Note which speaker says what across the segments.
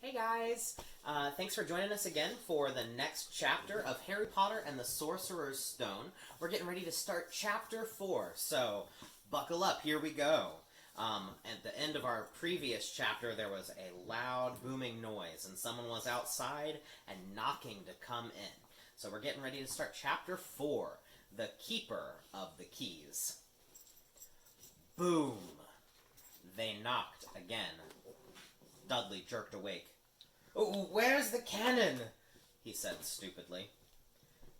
Speaker 1: Hey guys! Thanks for joining us again for the next chapter of Harry Potter and the Sorcerer's Stone. We're getting ready to start chapter 4, so buckle up, here we go. At the end of our previous chapter, there was a loud booming noise, and someone was outside and knocking to come in. So we're getting ready to start chapter 4, The Keeper of the Keys. Boom! They knocked again. Dudley jerked awake. "Oh, where's the cannon?" he said stupidly.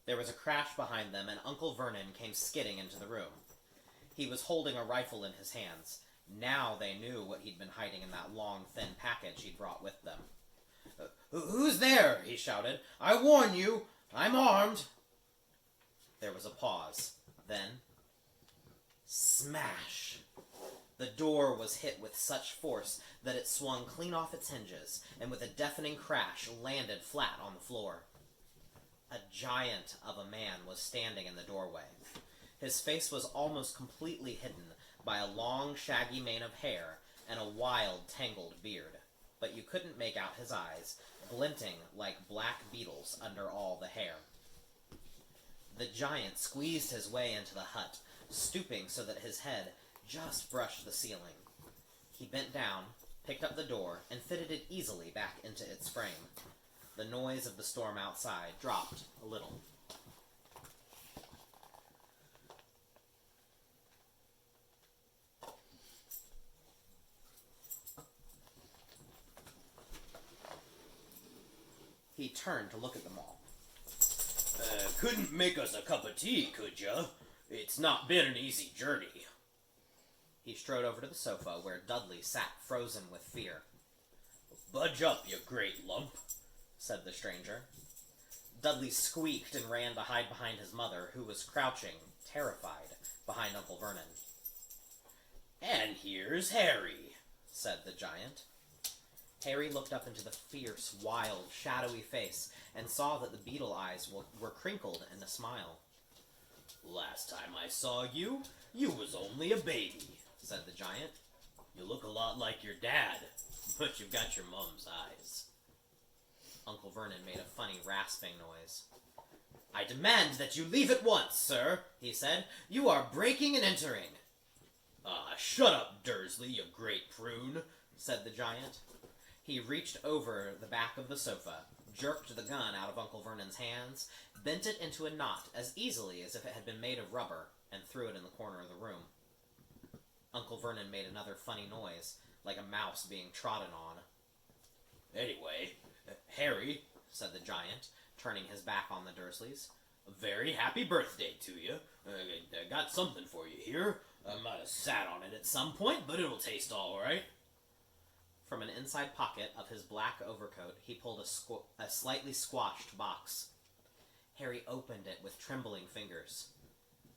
Speaker 1: There was a crash behind them, and Uncle Vernon came skidding into the room. He was holding a rifle in his hands. Now they knew what he'd been hiding in that long, thin package he'd brought with them. "Who's there?" he shouted. "I warn you, I'm armed." There was a pause. Then, smash! The door was hit with such force that it swung clean off its hinges, and with a deafening crash landed flat on the floor. A giant of a man was standing in the doorway. His face was almost completely hidden by a long, shaggy mane of hair and a wild, tangled beard, but you couldn't make out his eyes, glinting like black beetles under all the hair. The giant squeezed his way into the hut, stooping so that his head just brushed the ceiling. He bent down, picked up the door, and fitted it easily back into its frame. The noise of the storm outside dropped a little. He turned to look at them all.
Speaker 2: Couldn't make us a cup of tea, could ya? It's not been an easy journey."
Speaker 1: He strode over to the sofa where Dudley sat frozen with fear.
Speaker 2: "Budge up, you great lump,"
Speaker 1: said the stranger. Dudley squeaked and ran to hide behind his mother, who was crouching, terrified, behind Uncle Vernon.
Speaker 2: "And here's Harry,"
Speaker 1: said the giant. Harry looked up into the fierce, wild, shadowy face and saw that the beetle eyes were crinkled in a smile.
Speaker 2: "Last time I saw you, you was only a baby," said the giant. "You look a lot like your dad, but you've got your mum's eyes."
Speaker 1: Uncle Vernon made a funny rasping noise. "I demand that you leave at once, sir," he said. "You are breaking and entering."
Speaker 2: Shut up, Dursley, you great prune,"
Speaker 1: said the giant. He reached over the back of the sofa, jerked the gun out of Uncle Vernon's hands, bent it into a knot as easily as if it had been made of rubber, and threw it in the corner of the room. Uncle Vernon made another funny noise, like a mouse being trodden on.
Speaker 2: "Anyway, Harry," said the giant, turning his back on the Dursleys, "a very happy birthday to you. I got something for you here. I might have sat on it at some point, but it'll taste all right."
Speaker 1: From an inside pocket of his black overcoat, he pulled a slightly squashed box. Harry opened it with trembling fingers.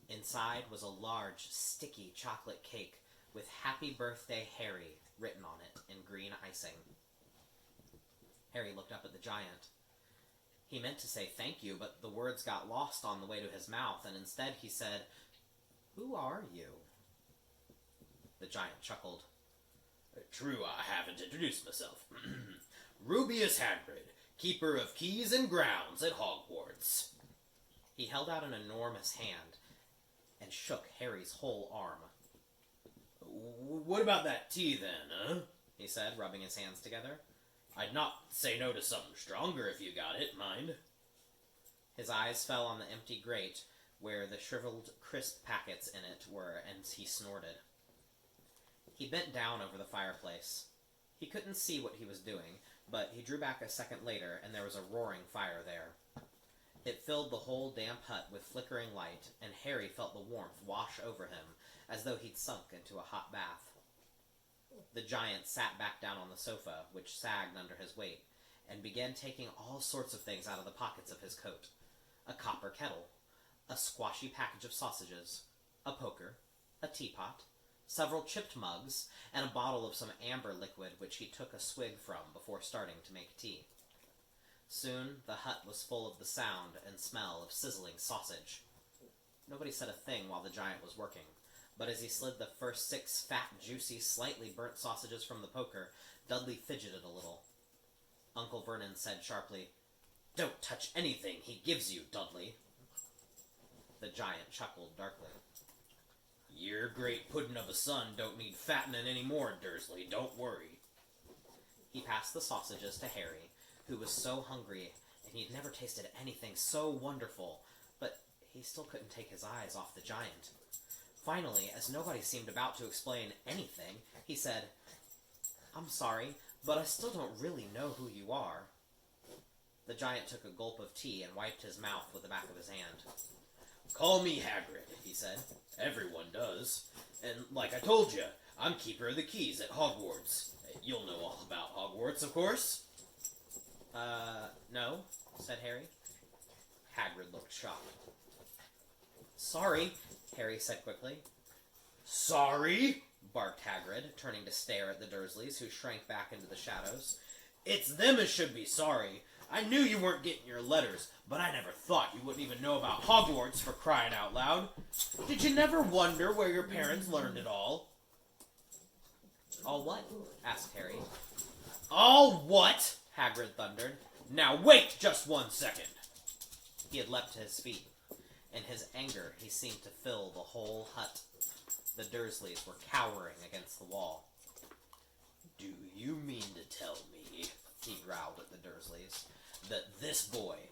Speaker 1: Inside was a large, sticky chocolate cake with "Happy Birthday, Harry" written on it in green icing. Harry looked up at the giant. He meant to say thank you, but the words got lost on the way to his mouth, and instead he said, "Who are you?" The giant chuckled.
Speaker 2: "True, I haven't introduced myself. Rubius Hagrid, keeper of keys and grounds at Hogwarts."
Speaker 1: He held out an enormous hand and shook Harry's whole arm.
Speaker 2: "What about that tea, then, huh?"
Speaker 1: he said, rubbing his hands together.
Speaker 2: "I'd not say no to something stronger if you got it, mind."
Speaker 1: His eyes fell on the empty grate where the shriveled crisp packets in it were, and he snorted. He bent down over the fireplace. He couldn't see what he was doing, but he drew back a second later, and there was a roaring fire there. It filled the whole damp hut with flickering light, and Harry felt the warmth wash over him, as though he'd sunk into a hot bath. The giant sat back down on the sofa, which sagged under his weight, and began taking all sorts of things out of the pockets of his coat. A copper kettle, a squashy package of sausages, a poker, a teapot, several chipped mugs, and a bottle of some amber liquid which he took a swig from before starting to make tea. Soon the hut was full of the sound and smell of sizzling sausage. Nobody said a thing while the giant was working, but as he slid the first 6 fat, juicy, slightly burnt sausages from the poker, Dudley fidgeted a little. Uncle Vernon said sharply. "Don't touch anything he gives you, Dudley." The giant chuckled darkly. "Your great puddin' of a son don't need fattening any more, Dursley. Don't worry." He passed the sausages to Harry, who was so hungry, and he'd never tasted anything so wonderful, but he still couldn't take his eyes off the giant. Finally, as nobody seemed about to explain anything, he said, "I'm sorry, but I still don't really know who you are." The giant took a gulp of tea and wiped his mouth with the back of his hand. "Call me Hagrid," he said. "Everyone does. And like I told you, I'm keeper of the keys at Hogwarts. You'll know all about Hogwarts, of course." No," said Harry. Hagrid looked shocked. "Sorry," Harry said quickly. "Sorry?" barked Hagrid, turning to stare at the Dursleys, who shrank back into the shadows. "It's them as should be sorry. I knew you weren't getting your letters, but I never thought you wouldn't even know about Hogwarts, for crying out loud. Did you never wonder where your parents learned it all?" "All what?" asked Harry. "All what?" Hagrid thundered. "Now wait just 1 second." He had leapt to his feet. In his anger, he seemed to fill the whole hut. The Dursleys were cowering against the wall. "Do you mean to tell me," he growled at the Dursleys, "that this boy,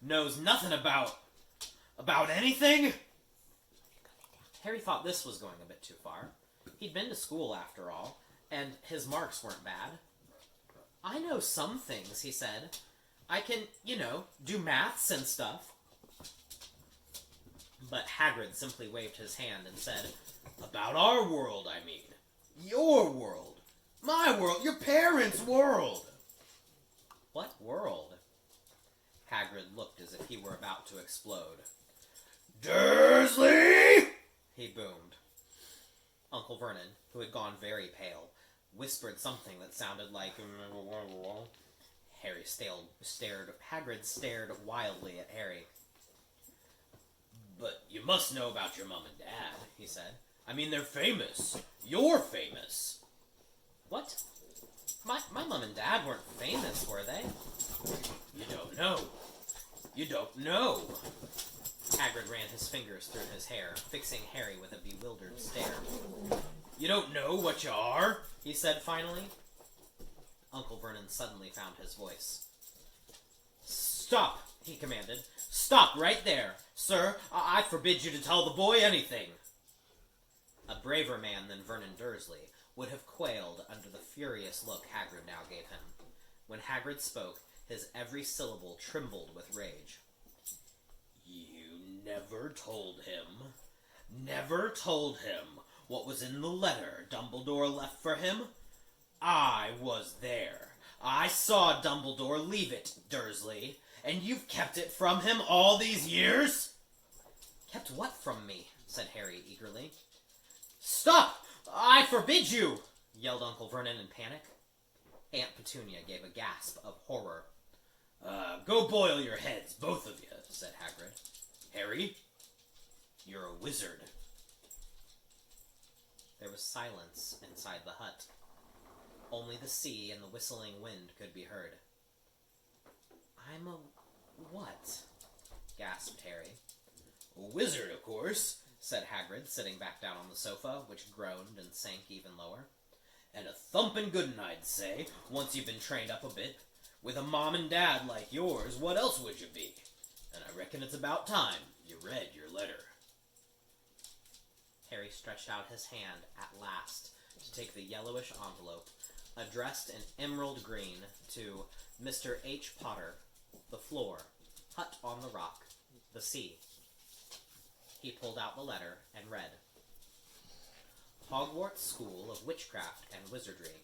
Speaker 1: knows nothing about anything?" Harry thought this was going a bit too far. He'd been to school, after all, and his marks weren't bad. "I know some things," he said. "I can, do maths and stuff." But Hagrid simply waved his hand and said, "About our world, I mean. Your world. My world. Your parents' world." "What world?" Hagrid looked as if he were about to explode. "Dursley!" he boomed. Uncle Vernon, who had gone very pale, whispered something that sounded like... Hagrid stared wildly at Harry. "But you must know about your mom and dad," he said. "I mean, they're famous. You're famous." "What? My mom and dad weren't famous, were they?" You don't know. Hagrid ran his fingers through his hair, fixing Harry with a bewildered stare. "You don't know what you are?" he said finally. Uncle Vernon suddenly found his voice. "Stop!" he commanded. "Stop right there! Sir, I forbid you to tell the boy anything!" A braver man than Vernon Dursley would have quailed under the furious look Hagrid now gave him. When Hagrid spoke, his every syllable trembled with rage. "You never told him what was in the letter Dumbledore left for him? I was there. I saw Dumbledore leave it, Dursley, and you've kept it from him all these years?" "Kept what from me?" said Harry eagerly. "Stop! I forbid you!" yelled Uncle Vernon in panic. Aunt Petunia gave a gasp of horror. Go boil your heads, both of you," said Hagrid. "Harry, you're a wizard." There was silence inside the hut. Only the sea and the whistling wind could be heard. "I'm a what?" gasped Harry. "A wizard, of course," said Hagrid, sitting back down on the sofa, which groaned and sank even lower. "And a thumping good 'un, I'd say, once you've been trained up a bit. With a mom and dad like yours, what else would you be? And I reckon it's about time you read your letter." Harry stretched out his hand at last to take the yellowish envelope, addressed in emerald green to Mr. H. Potter, the floor, hut on the rock, the sea. He pulled out the letter and read, "Hogwarts School of Witchcraft and Wizardry.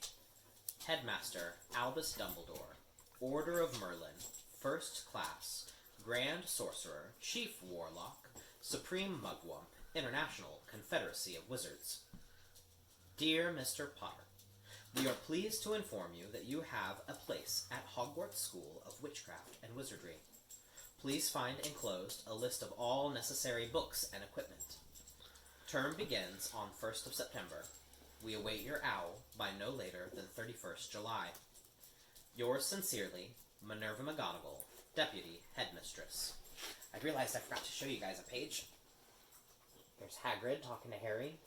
Speaker 1: Headmaster Albus Dumbledore, Order of Merlin, First Class, Grand Sorcerer, Chief Warlock, Supreme Mugwump, International Confederacy of Wizards. Dear Mr. Potter, we are pleased to inform you that you have a place at Hogwarts School of Witchcraft and Wizardry. Please find enclosed a list of all necessary books and equipment. Term begins on 1st of September. We await your owl by no later than 31st July. Yours sincerely, Minerva McGonagall, Deputy Headmistress. I realized I forgot to show you guys a page. There's Hagrid talking to Harry.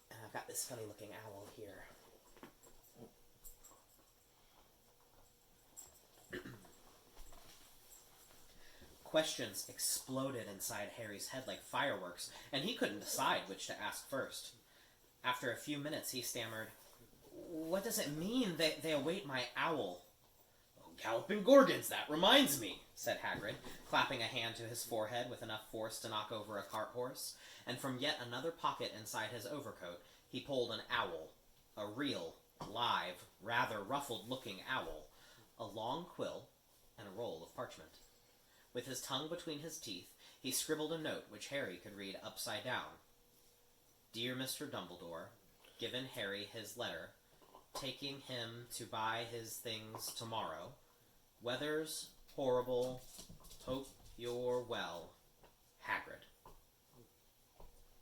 Speaker 1: And I've got this funny looking owl here. Questions exploded inside Harry's head like fireworks, and he couldn't decide which to ask first. After a few minutes, he stammered, "What does it mean they await my owl?"
Speaker 2: "Oh, Galloping Gorgons, that reminds me,"
Speaker 1: said Hagrid, clapping a hand to his forehead with enough force to knock over a cart horse, and from yet another pocket inside his overcoat, he pulled an owl, a real, live, rather ruffled-looking owl, a long quill, and a roll of parchment. With his tongue between his teeth, he scribbled a note which Harry could read upside down. Dear Mr. Dumbledore, given Harry his letter, taking him to buy his things tomorrow. Weather's horrible. Hope you're well. Hagrid.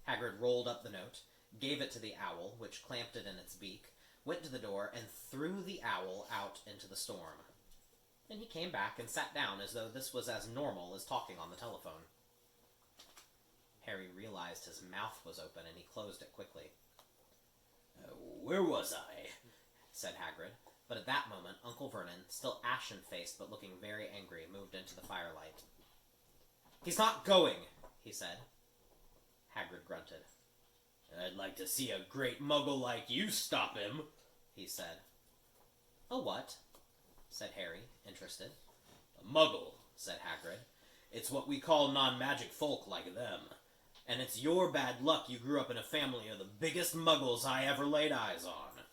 Speaker 1: Hagrid rolled up the note, gave it to the owl, which clamped it in its beak, went to the door, and threw the owl out into the storm. Then he came back and sat down as though this was as normal as talking on the telephone. Harry realized his mouth was open, and he closed it quickly.
Speaker 2: Where was I?"
Speaker 1: said Hagrid, but at that moment Uncle Vernon, still ashen-faced but looking very angry, moved into the firelight. "He's not going," he said. Hagrid grunted.
Speaker 2: "I'd like to see a great muggle like you stop him,"
Speaker 1: he said. "A what?" said Harry, interested.
Speaker 2: "A muggle," said Hagrid. "It's what we call non-magic folk like them. And it's your bad luck you grew up in a family of the biggest muggles I ever laid eyes on."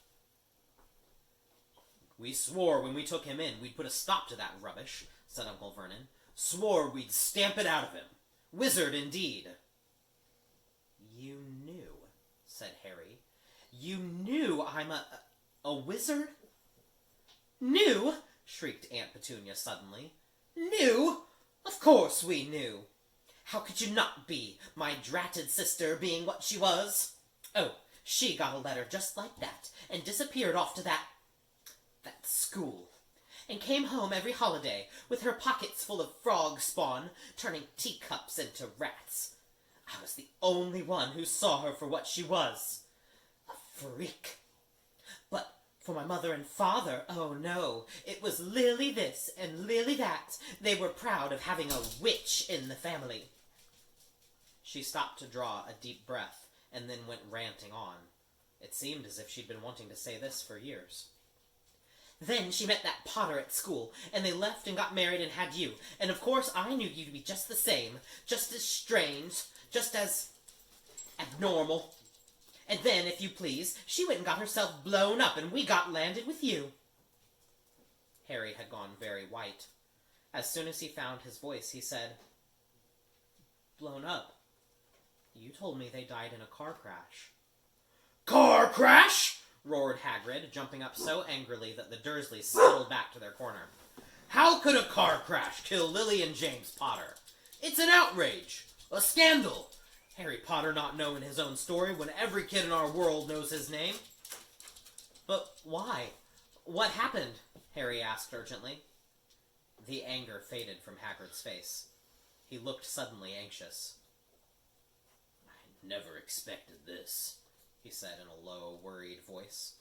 Speaker 1: "We swore when we took him in we'd put a stop to that rubbish," said Uncle Vernon. "Swore we'd stamp it out of him. Wizard, indeed." "You knew," said Harry. "You knew I'm a wizard?" "Knew?" shrieked Aunt Petunia suddenly. "Knew? Of course we knew. How could you not be, my dratted sister being what she was? Oh, she got a letter just like that, and disappeared off to that school, and came home every holiday with her pockets full of frog spawn, turning teacups into rats. I was the only one who saw her for what she was. A freak. But for my mother and father, oh no, it was Lily this and Lily that. They were proud of having a witch in the family." She stopped to draw a deep breath, and then went ranting on. It seemed as if she'd been wanting to say this for years. "Then she met that Potter at school, and they left and got married and had you, and of course I knew you'd be just the same, just as strange, just as abnormal. And then, if you please, she went and got herself blown up, and we got landed with you." Harry had gone very white. As soon as he found his voice, he said, "Blown up? You told me they died in a car crash."
Speaker 2: "Car crash?"
Speaker 1: roared Hagrid, jumping up so angrily that the Dursleys settled back to their corner.
Speaker 2: "How could a car crash kill Lily and James Potter? It's an outrage! A scandal!
Speaker 1: Harry Potter not knowing his own story when every kid in our world knows his name." "But why? What happened?" Harry asked urgently. The anger faded from Hagrid's face. He looked suddenly anxious.
Speaker 2: "I never expected this," he said in a low, worried voice.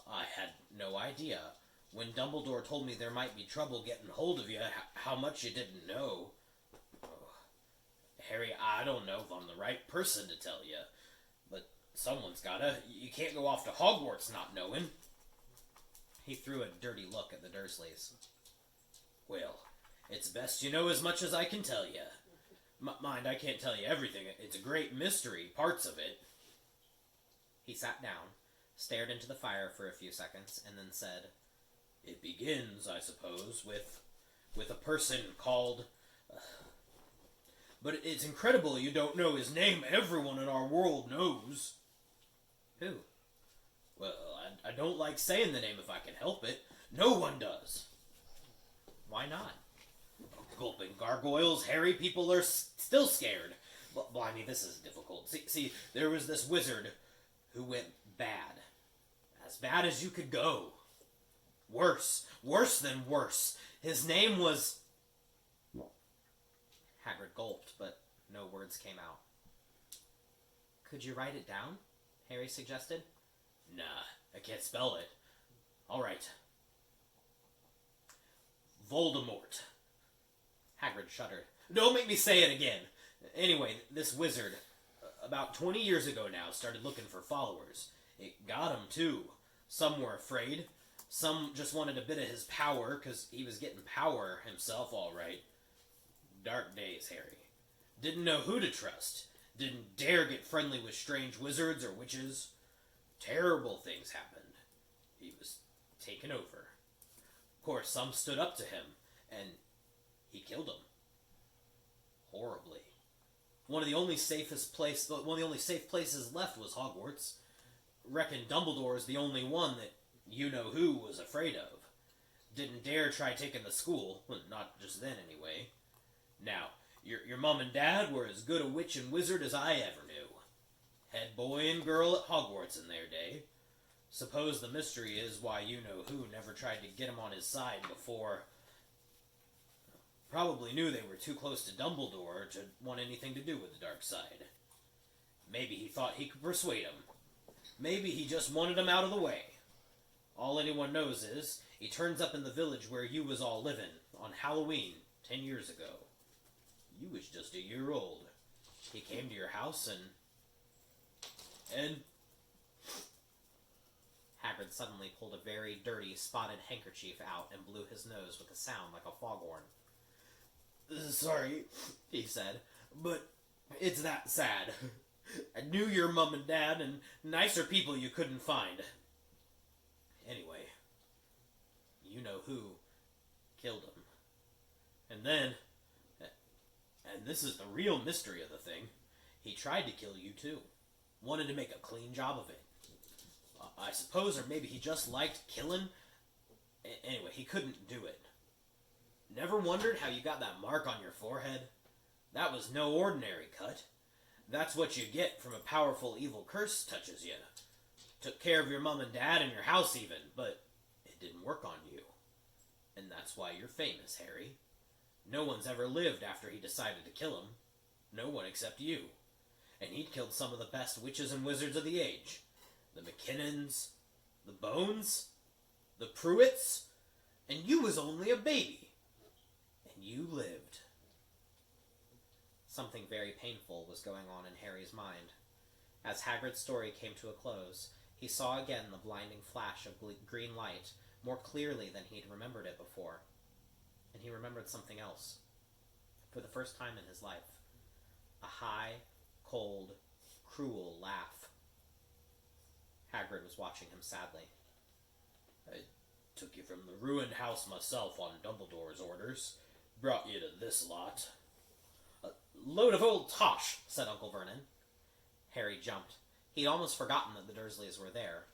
Speaker 2: "I had no idea. When Dumbledore told me there might be trouble getting hold of you, how much you didn't know. Oh, Harry, I don't know if I'm the right person to tell you, but someone's gotta. You can't go off to Hogwarts not knowing."
Speaker 1: He threw a dirty look at the Dursleys.
Speaker 2: "Well, it's best you know as much as I can tell you. Mind, I can't tell you everything. It's a great mystery, parts of it."
Speaker 1: He sat down, stared into the fire for a few seconds, and then said,
Speaker 2: "It begins, I suppose, with a person called... but it's incredible you don't know his name. Everyone in our world knows."
Speaker 1: "Who?"
Speaker 2: "Well, I don't like saying the name if I can help it. No one does."
Speaker 1: "Why not?"
Speaker 2: "Gulping gargoyles, hairy people are still scared. Blimey, this is difficult. See, there was this wizard, who went bad. As bad as you could go. Worse. Worse than worse. His name was...
Speaker 1: Hagrid gulped, but no words came out. Could you write it down? Harry suggested.
Speaker 2: Nah, I can't spell it. All right. Voldemort.
Speaker 1: Hagrid shuddered.
Speaker 2: Don't make me say it again. Anyway, this wizard, about 20 years ago now, started looking for followers. It got him, too. Some were afraid. Some just wanted a bit of his power, because he was getting power himself, all right. Dark days, Harry. Didn't know who to trust. Didn't dare get friendly with strange wizards or witches. Terrible things happened. He was taken over. Of course, some stood up to him, and he killed them. Horribly. One of the only safe places left was Hogwarts. Reckon Dumbledore is the only one that you-know-who was afraid of. Didn't dare try taking the school. Well, not just then, anyway. Now, your mom and dad were as good a witch and wizard as I ever knew. Head boy and girl at Hogwarts in their day. Suppose the mystery is why you-know-who never tried to get him on his side before. Probably knew they were too close to Dumbledore to want anything to do with the dark side. Maybe he thought he could persuade him. Maybe he just wanted him out of the way. All anyone knows is, he turns up in the village where you was all living, on Halloween, 10 years ago. You was just a year old. He came to your house and...
Speaker 1: Hagrid suddenly pulled a very dirty, spotted handkerchief out and blew his nose with a sound like a foghorn.
Speaker 2: Sorry, he said, but it's that sad. I knew your mom and dad, and nicer people you couldn't find. Anyway, you know who killed him. And then, and this is the real mystery of the thing, he tried to kill you too. Wanted to make a clean job of it. I suppose, or maybe he just liked killing. Anyway, he couldn't do it. Never wondered how you got that mark on your forehead? That was no ordinary cut. That's what you get from a powerful evil curse touches you. Took care of your mom and dad and your house even, but it didn't work on you. And that's why you're famous, Harry. No one's ever lived after he decided to kill him. No one except you. And he'd killed some of the best witches and wizards of the age. The McKinnons, the Bones, the Pruitts, and you was only a baby. And you lived.
Speaker 1: Something very painful was going on in Harry's mind. As Hagrid's story came to a close, he saw again the blinding flash of green light more clearly than he'd remembered it before. And he remembered something else. For the first time in his life, a high, cold, cruel laugh. Hagrid was watching him sadly.
Speaker 2: I took you from the ruined house myself on Dumbledore's orders. Brought you to this lot.
Speaker 1: A load of old tosh, said Uncle Vernon. Harry jumped. He'd almost forgotten that the Dursleys were there.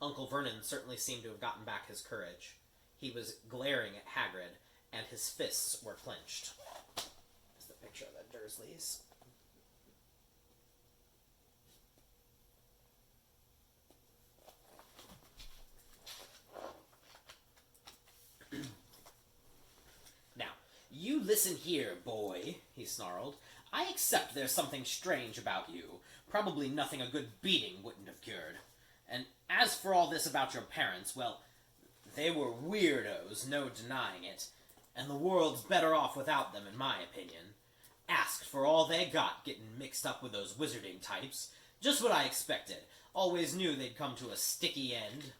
Speaker 1: Uncle Vernon certainly seemed to have gotten back his courage. He was glaring at Hagrid, and his fists were clenched. There's the picture of the Dursleys. Now, you listen here, boy, he snarled. I accept there's something strange about you. Probably nothing a good beating wouldn't have cured. And as for all this about your parents, well, they were weirdos, no denying it. And the world's better off without them, in my opinion. Asked for all they got, getting mixed up with those wizarding types. Just what I expected. Always knew they'd come to a sticky end.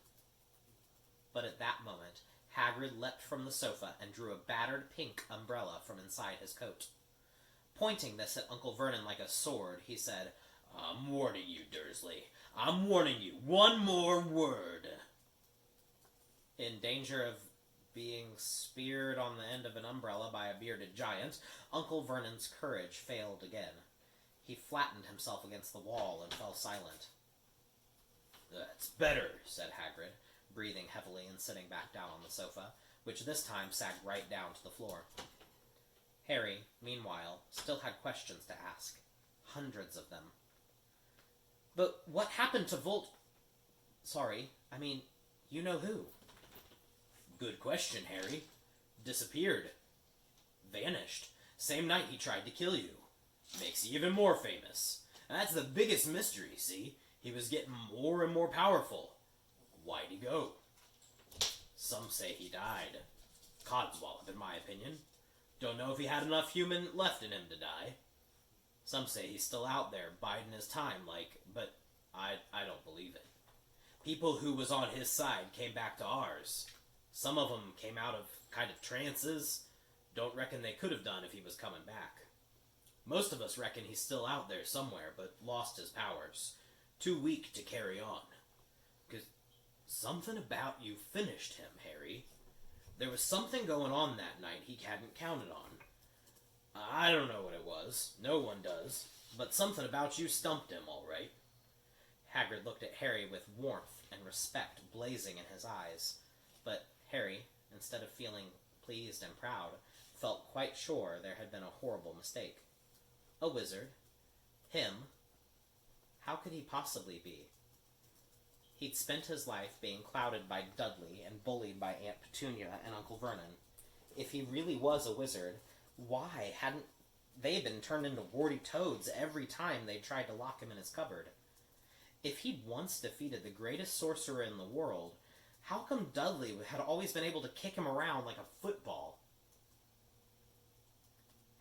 Speaker 1: But at that moment, Hagrid leapt from the sofa and drew a battered pink umbrella from inside his coat. Pointing this at Uncle Vernon like a sword, he said, I'm warning you, Dursley. I'm warning you. One more word. In danger of being speared on the end of an umbrella by a bearded giant, Uncle Vernon's courage failed again. He flattened himself against the wall and fell silent. That's better, said Hagrid, breathing heavily and sitting back down on the sofa, which this time sagged right down to the floor. Harry, meanwhile, still had questions to ask. Hundreds of them. But what happened to Sorry, I mean, you know who.
Speaker 2: Good question, Harry. Disappeared. Vanished. Same night he tried to kill you. Makes you even more famous. And that's the biggest mystery, see? He was getting more and more powerful. Why'd he go? Some say he died. Codswallop, in my opinion. Don't know if he had enough human left in him to die. Some say he's still out there, biding his time, but I don't believe it. People who was on his side came back to ours. Some of them came out of kind of trances. Don't reckon they could have done if he was coming back. Most of us reckon he's still out there somewhere, but lost his powers. Too weak to carry on. 'Cause something about you finished him, Harry. There was something going on that night he hadn't counted on. I don't know what it was. No one does. But something about you stumped him, all right.
Speaker 1: Hagrid looked at Harry with warmth and respect blazing in his eyes. But Harry, instead of feeling pleased and proud, felt quite sure there had been a horrible mistake. A wizard? Him? How could he possibly be? He'd spent his life being clouded by Dudley and bullied by Aunt Petunia and Uncle Vernon. If he really was a wizard, why hadn't they been turned into warty toads every time they tried to lock him in his cupboard? If he'd once defeated the greatest sorcerer in the world, how come Dudley had always been able to kick him around like a football?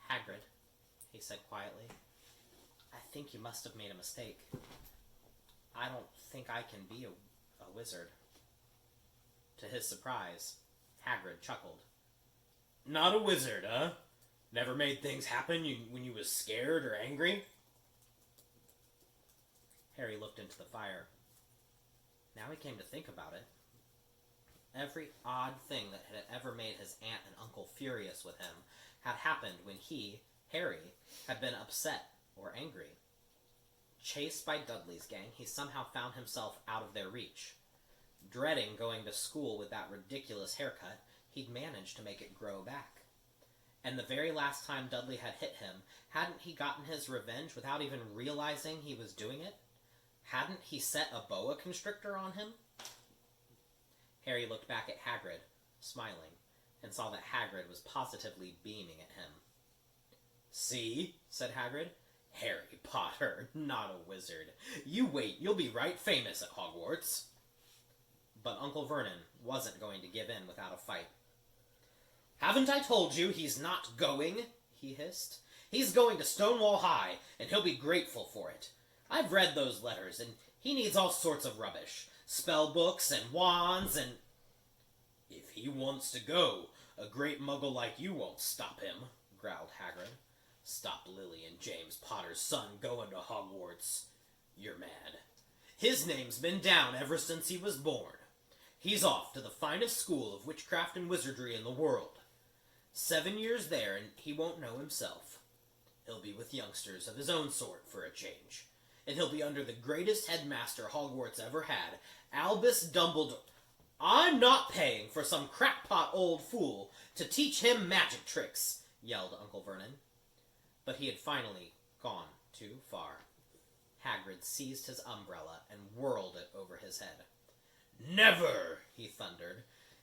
Speaker 1: Hagrid, he said quietly, I think you must have made a mistake. I don't think I can be a wizard. To his surprise, Hagrid chuckled.
Speaker 2: Not a wizard, huh? Never made things happen when you was scared or angry?
Speaker 1: Harry looked into the fire. Now he came to think about it. Every odd thing that had ever made his aunt and uncle furious with him had happened when he, Harry, had been upset or angry. Chased by Dudley's gang, he somehow found himself out of their reach. Dreading going to school with that ridiculous haircut, he'd managed to make it grow back. And the very last time Dudley had hit him, hadn't he gotten his revenge without even realizing he was doing it? Hadn't he set a boa constrictor on him? Harry looked back at Hagrid, smiling, and saw that Hagrid was positively beaming at him.
Speaker 2: See, said Hagrid, Harry Potter, not a wizard. You wait, you'll be right famous at Hogwarts.
Speaker 1: But Uncle Vernon wasn't going to give in without a fight.
Speaker 2: Haven't I told you he's not going? He hissed. He's going to Stonewall High, and he'll be grateful for it. I've read those letters, and he needs all sorts of rubbish. Spell books and wands and... If he wants to go, a great muggle like you won't stop him, growled Hagrid. Stop Lily and James Potter's son going to Hogwarts. You're mad. His name's been down ever since he was born. He's off to the finest school of witchcraft and wizardry in the world. 7 years there, and he won't know himself. He'll be with youngsters of his own sort for a change. And he'll be under the greatest headmaster Hogwarts ever had, Albus Dumbledore. I'm not paying for some crackpot old fool to teach him magic tricks, yelled Uncle Vernon. But he had finally gone too far. Hagrid seized his umbrella and whirled it over his head. Never, he thundered,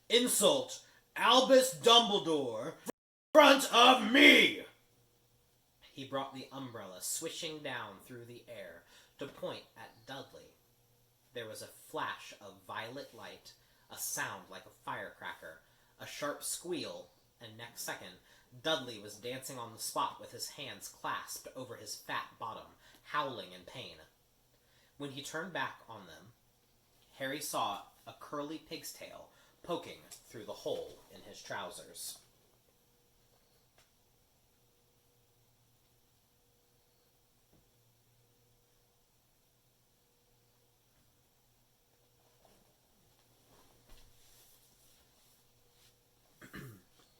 Speaker 2: insult Albus Dumbledore in front of me! He brought the umbrella swishing down through the air to point at Dudley. There was a flash of violet light, a sound like a firecracker, a sharp squeal, and next second, Dudley was dancing on the spot with his hands clasped over his fat bottom, howling in pain. When he turned back on them, Harry saw a curly pig's tail poking through the hole in his trousers.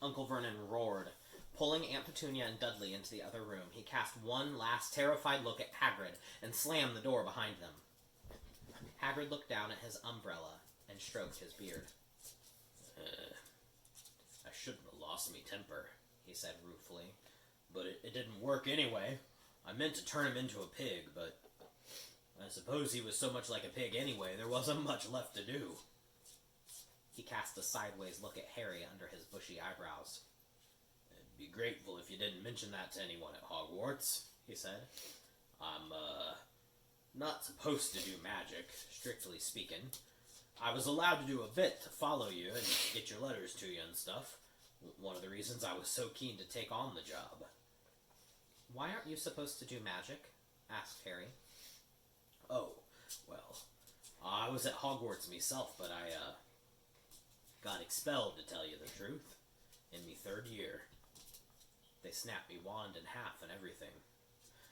Speaker 2: Uncle Vernon roared. Pulling Aunt Petunia and Dudley into the other room, he cast one last terrified look at Hagrid and slammed the door behind them. Hagrid looked down at his umbrella and stroked his beard. I shouldn't have lost me temper, he said ruefully. But it didn't work anyway. I meant to turn him into a pig, but I suppose he was so much like a pig anyway, there wasn't much left to do.
Speaker 1: He cast a sideways look at Harry under his bushy eyebrows.
Speaker 2: I'd be grateful if you didn't mention that to anyone at Hogwarts, he said. I'm, not supposed to do magic, strictly speaking. I was allowed to do a bit to follow you and get your letters to you and stuff. One of the reasons I was so keen to take on the job.
Speaker 1: Why aren't you supposed to do magic? Asked Harry.
Speaker 2: Oh, well, I was at Hogwarts myself, but I, got expelled, to tell you the truth, in me 3rd year. They snapped me wand in half and everything.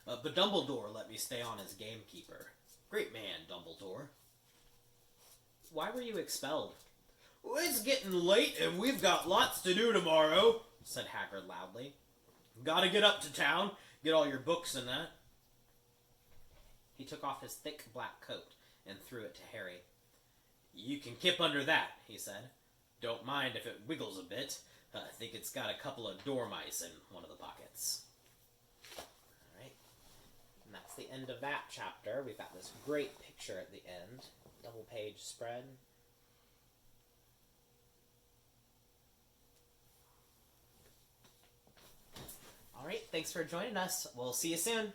Speaker 2: But Dumbledore let me stay on as gamekeeper. Great man, Dumbledore.
Speaker 1: Why were you expelled?
Speaker 2: It's getting late, and we've got lots to do tomorrow, said Hagrid loudly. Gotta get up to town, get all your books and that.
Speaker 1: He took off his thick black coat and threw it to Harry.
Speaker 2: You can kip under that, he said. Don't mind if it wiggles a bit. I think it's got a couple of dormice in one of the pockets.
Speaker 1: Alright. And that's the end of that chapter. We've got this great picture at the end. Double page spread. Alright, thanks for joining us. We'll see you soon.